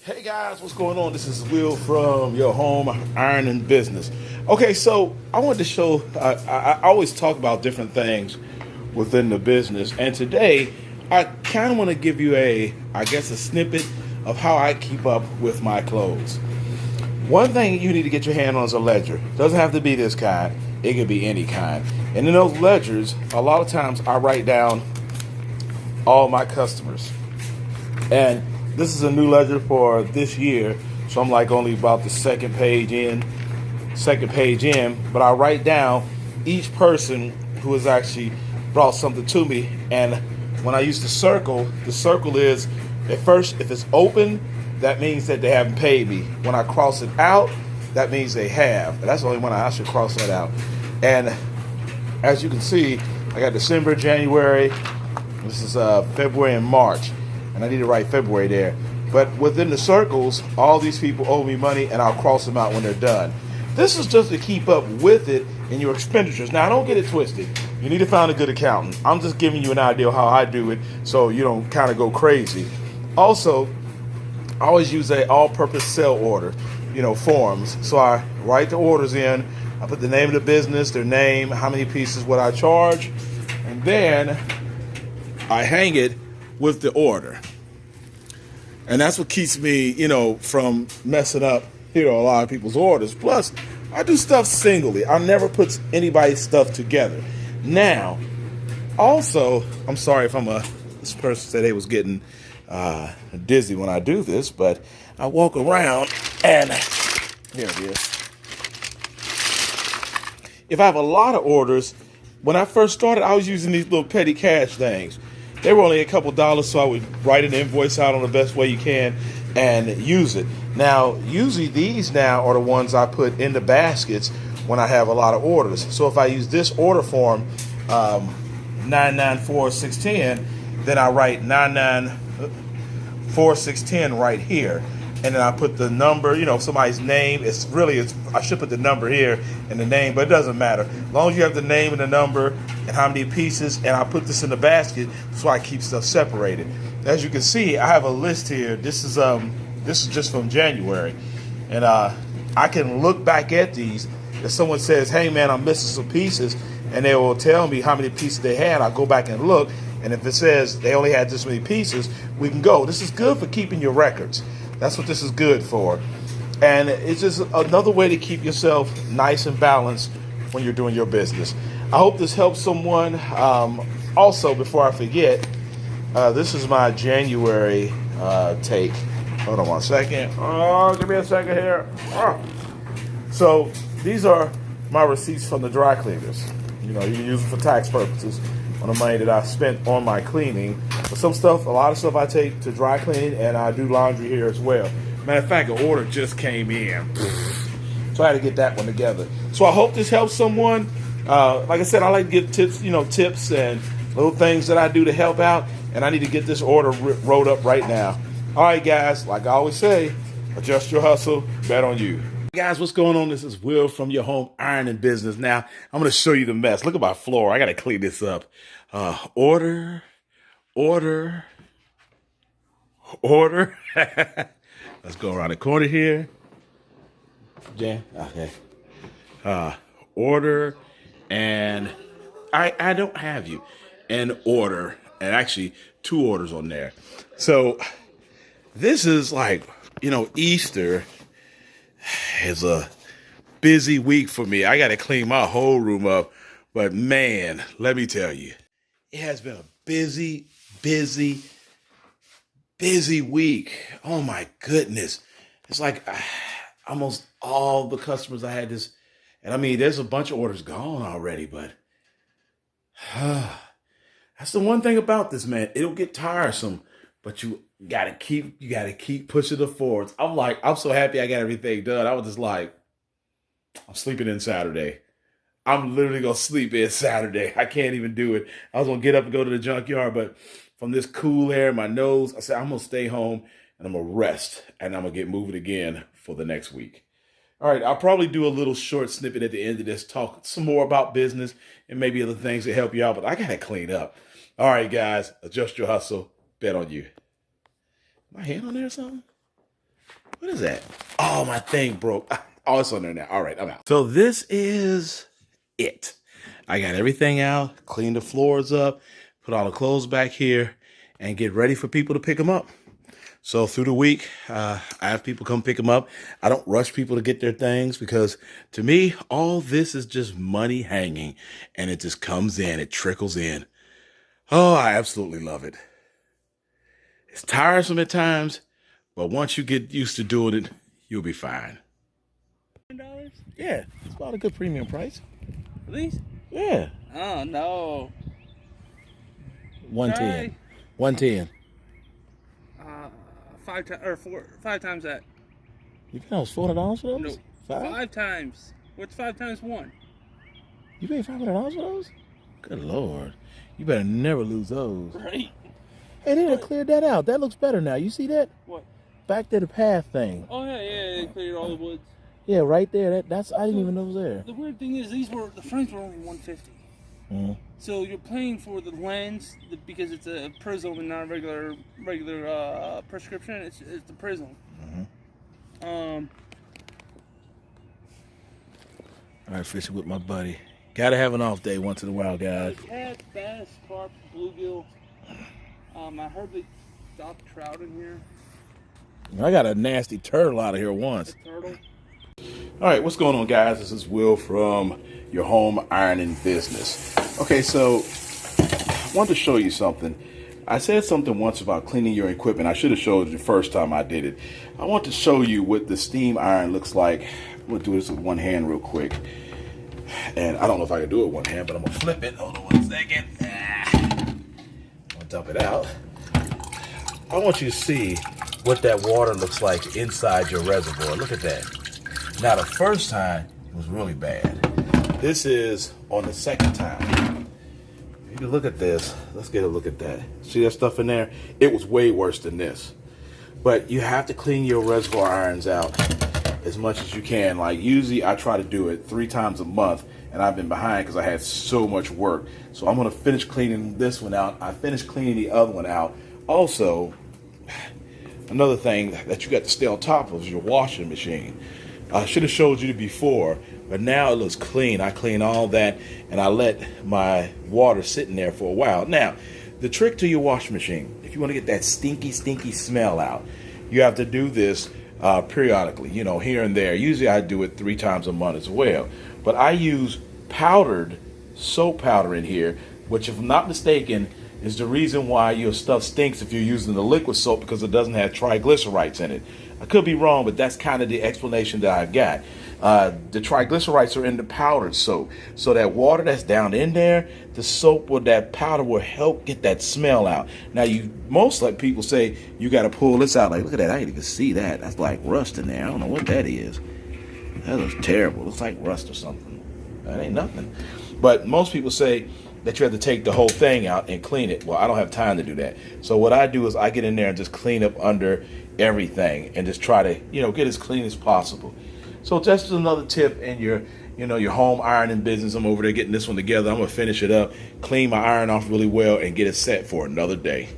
Hey guys, what's going on? This is Will from your home ironing business. Okay, so I wanted to show, I always talk about different things within the business, and today I kind of want to give you a snippet of how I keep up with my clothes. One thing you need to get your hand on is a ledger. Doesn't have to be this kind, it could be any kind. And in those ledgers, a lot of times I write down all my customers. And this is a new ledger for this year, so I'm like only about the second page in, but I write down each person who has actually brought something to me. And when I use the circle is at first, if it's open, that means that they haven't paid me. When I cross it out, that means they have. And that's the only one I should cross that out. And as you can see, I got December, January, this is February and March. And I need to write February there. But within the circles, all these people owe me money, and I'll cross them out when they're done. This is just to keep up with it in your expenditures. Now, don't get it twisted. You need to find a good accountant. I'm just giving you an idea of how I do it so you don't kind of go crazy. Also, I always use a all-purpose sale order, forms. So I write the orders in. I put the name of the business, their name, how many pieces, what I charge, and then I hang it with the order. And that's what keeps me, from messing up, a lot of people's orders. Plus, I do stuff singly. I never put anybody's stuff together. Now, also, I'm sorry if this person said they was getting dizzy when I do this, but I walk around and here it is. If I have a lot of orders, when I first started, I was using these little petty cash things. They were only a couple dollars, so I would write an invoice out on the best way you can and use it. Now, usually these now are the ones I put in the baskets when I have a lot of orders. So if I use this order form, 994610, then I write 994610 right here. And then I put the number, somebody's name. I should put the number here and the name, but it doesn't matter. As long as you have the name and the number and how many pieces, and I put this in the basket so I keep stuff separated. As you can see, I have a list here. This is just from January. And I can look back at these. If someone says, hey man, I'm missing some pieces, and they will tell me how many pieces they had, I'll go back and look. And if it says they only had this many pieces, we can go. This is good for keeping your records. That's what this is good for. And it's just another way to keep yourself nice and balanced when you're doing your business. I hope this helps someone. Also, before I forget, this is my January take. Hold on one second. Oh, give me a second here. Oh. So these are my receipts from the dry cleaners. You can use them for tax purposes on the money that I spent on my cleaning. But a lot of stuff I take to dry cleaning, and I do laundry here as well. Matter of fact, an order just came in. So I had to get that one together. So I hope this helps someone. Like I said, I like to give tips, tips and little things that I do to help out. And I need to get this order wrote up right now. All right, guys, like I always say, adjust your hustle, bet on you. Hey guys, what's going on? This is Will from your home ironing business. Now, I'm going to show you the mess. Look at my floor. I got to clean this up. Order. Let's go around the corner here. Yeah, okay. Order, and I don't have you. And order, and actually 2 orders on there. So this is like, Easter is a busy week for me. I got to clean my whole room up. But man, let me tell you, it has been a busy week. Oh my goodness. It's like almost all the customers I had this, and I mean, there's a bunch of orders gone already, but that's the one thing about this, man. It'll get tiresome, but you gotta keep pushing it forward. I'm so happy I got everything done. I was just like, I'm sleeping in Saturday. I'm literally going to sleep in Saturday. I can't even do it. I was going to get up and go to the junkyard, but from this cool air in my nose, I said, I'm going to stay home and I'm going to rest, and I'm going to get moving again for the next week. All right, I'll probably do a little short snippet at the end of this, talk some more about business and maybe other things that help you out, but I got to clean up. All right, guys, adjust your hustle. Bet on you. My hand on there or something? What is that? Oh, my thing broke. Oh, it's on there now. All right, I'm out. So this is it. I got everything out, cleaned the floors up, put all the clothes back here, and get ready for people to pick them up. So through the week, I have people come pick them up. I don't rush people to get their things because to me, all this is just money hanging and it just comes in, it trickles in. Oh, I absolutely love it. It's tiresome at times, but once you get used to doing it, you'll be fine. $10? Yeah, it's about a good premium price. For these? Yeah. Oh no. 110. 110. 5 times that. You paid almost $400 for those? No. Five times. What's 5 times 1? You paid $500 for those? Good Lord. You better never lose those. Right. Hey, they done cleared that out. That looks better now. You see that? What? Back to the path thing. Oh yeah, they cleared all the woods. Yeah, right there. That's I didn't even know it was there. The weird thing is the frames were only 150. Mm-hmm. So you're paying for the lens because it's a prism and not a regular prescription. It's the prism. Mm-hmm. All right, fishing with my buddy. Gotta have an off day once in a while, guys. Cat, bass, carp, bluegill. I heard they stocked trout in here. I got a nasty turtle out of here once. A turtle. All right, what's going on, guys? This is Will from Your Home Ironing Business. Okay, so I wanted to show you something. I said something once about cleaning your equipment. I should have showed you the first time I did it. I want to show you what the steam iron looks like. We'll do this with one hand real quick. And I don't know if I can do it with one hand, but I'm gonna flip it. Hold on 1 second. I'm gonna dump it out. I want you to see what that water looks like inside your reservoir. Look at that. Now, the first time, it was really bad. This is on the second time. If you look at this, let's get a look at that. See that stuff in there? It was way worse than this. But you have to clean your reservoir irons out as much as you can. Like, usually I try to do it 3 times a month, and I've been behind because I had so much work. So I'm going to finish cleaning this one out. I finished cleaning the other one out. Also, another thing that you got to stay on top of is your washing machine. I should have showed you before, but now it looks clean. I clean all that, and I let my water sit in there for a while. Now, the trick to your washing machine, if you want to get that stinky, stinky smell out, you have to do this periodically, you know, here and there. Usually I do it 3 times a month as well. But I use powdered soap powder in here, which, if I'm not mistaken, is the reason why your stuff stinks if you're using the liquid soap, because it doesn't have triglycerides in it. I could be wrong, but that's kind of the explanation that I've got. The triglycerides are in the powdered soap. So that water that's down in there, the soap or that powder will help get that smell out. Now, most like people say, you got to pull this out. Like, look at that. I didn't even see that. That's like rust in there. I don't know what that is. That looks terrible. It looks like rust or something. That ain't nothing. But most people say that you have to take the whole thing out and clean it. Well, I don't have time to do that. So what I do is I get in there and just clean up under everything and just try to, get as clean as possible. So that's another tip in your home ironing business. I'm over there getting this one together. I'm going to finish it up, clean my iron off really well, and get it set for another day.